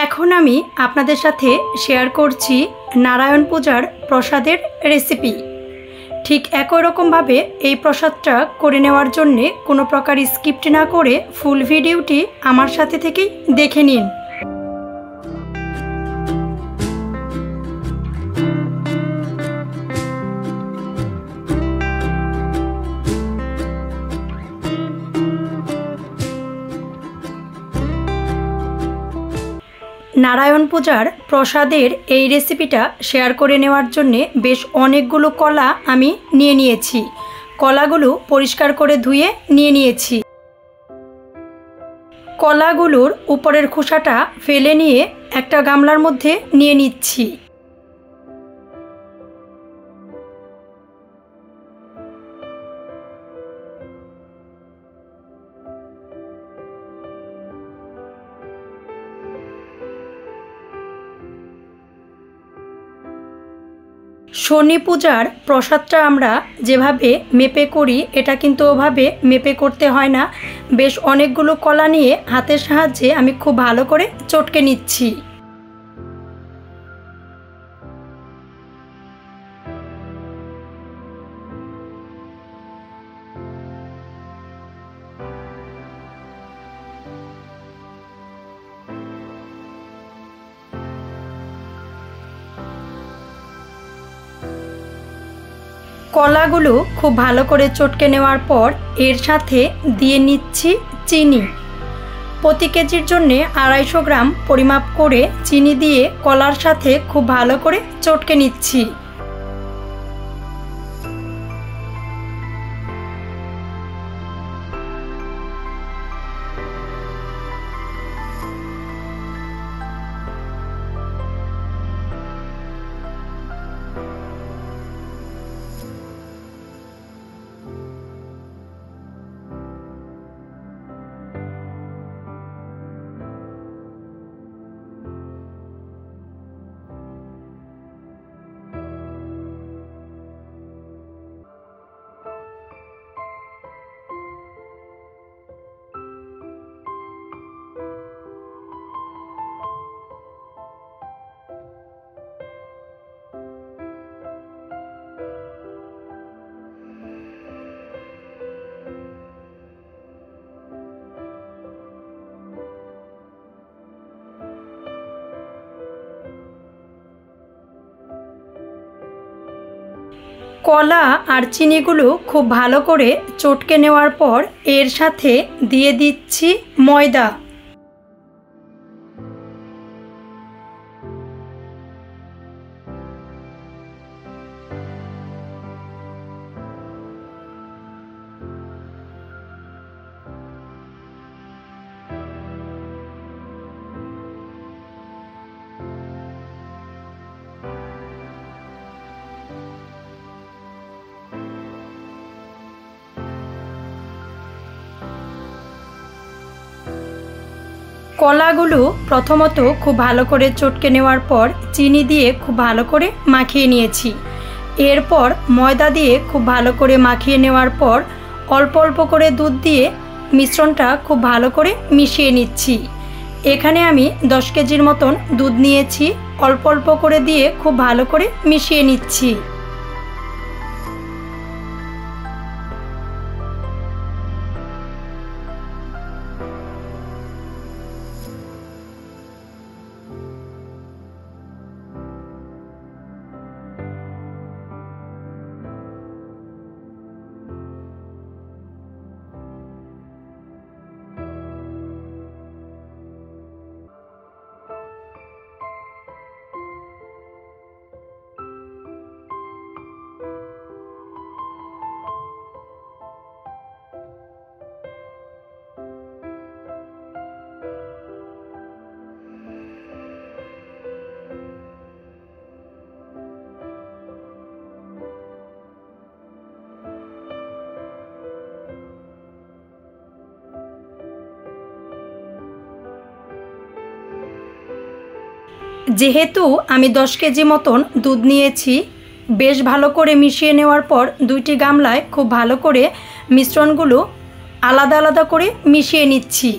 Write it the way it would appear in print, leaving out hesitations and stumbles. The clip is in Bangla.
এখন আমি আপনাদের সাথে শেয়ার করছি নারায়ণ পূজার প্রসাদের রেসিপি। ঠিক একই রকমভাবে এই প্রসাদটা করে নেওয়ার জন্যে কোনো প্রকার স্কিপ্ট না করে ফুল ভিডিওটি আমার সাথে থেকেই দেখে নিন। নারায়ণ পূজার প্রসাদের এই রেসিপিটা শেয়ার করে নেওয়ার জন্যে বেশ অনেকগুলো কলা আমি নিয়ে নিয়েছি। কলাগুলো পরিষ্কার করে ধুয়ে নিয়ে নিয়েছি। কলাগুলোর উপরের খোসাটা ফেলে নিয়ে একটা গামলার মধ্যে নিয়ে নিচ্ছি। শনি পূজার প্রসাদটা আমরা যেভাবে মেপে করি এটা কিন্তু ওভাবে মেপে করতে হয় না। বেশ অনেকগুলো কলা নিয়ে হাতের সাহায্যে আমি খুব ভালো করে চটকে নিচ্ছি। কলাগুলো খুব ভালো করে চটকে নেওয়ার পর এর সাথে দিয়ে নিচ্ছি চিনি। প্রতি কেজির জন্যে 250 গ্রাম পরিমাপ করে চিনি দিয়ে কলার সাথে খুব ভালো করে চটকে নিচ্ছি। কলা আর চিনিগুলো খুব ভালো করে চটকে নেওয়ার পর এর সাথে দিয়ে দিচ্ছি ময়দা। কলাগুলো প্রথমত খুব ভালো করে চটকে নেওয়ার পর চিনি দিয়ে খুব ভালো করে মাখিয়ে নিয়েছি। এরপর ময়দা দিয়ে খুব ভালো করে মাখিয়ে নেওয়ার পর অল্প অল্প করে দুধ দিয়ে মিশ্রণটা খুব ভালো করে মিশিয়ে নিচ্ছি। এখানে আমি 10 কেজির মতন দুধ নিয়েছি। অল্প অল্প করে দিয়ে খুব ভালো করে মিশিয়ে নিচ্ছি। যেহেতু আমি 10 কেজি মতন দুধ নিয়েছি, বেশ ভালো করে মিশিয়ে নেওয়ার পর দুইটি গামলায় খুব ভালো করে মিশ্রণগুলো আলাদা আলাদা করে মিশিয়ে নিচ্ছি।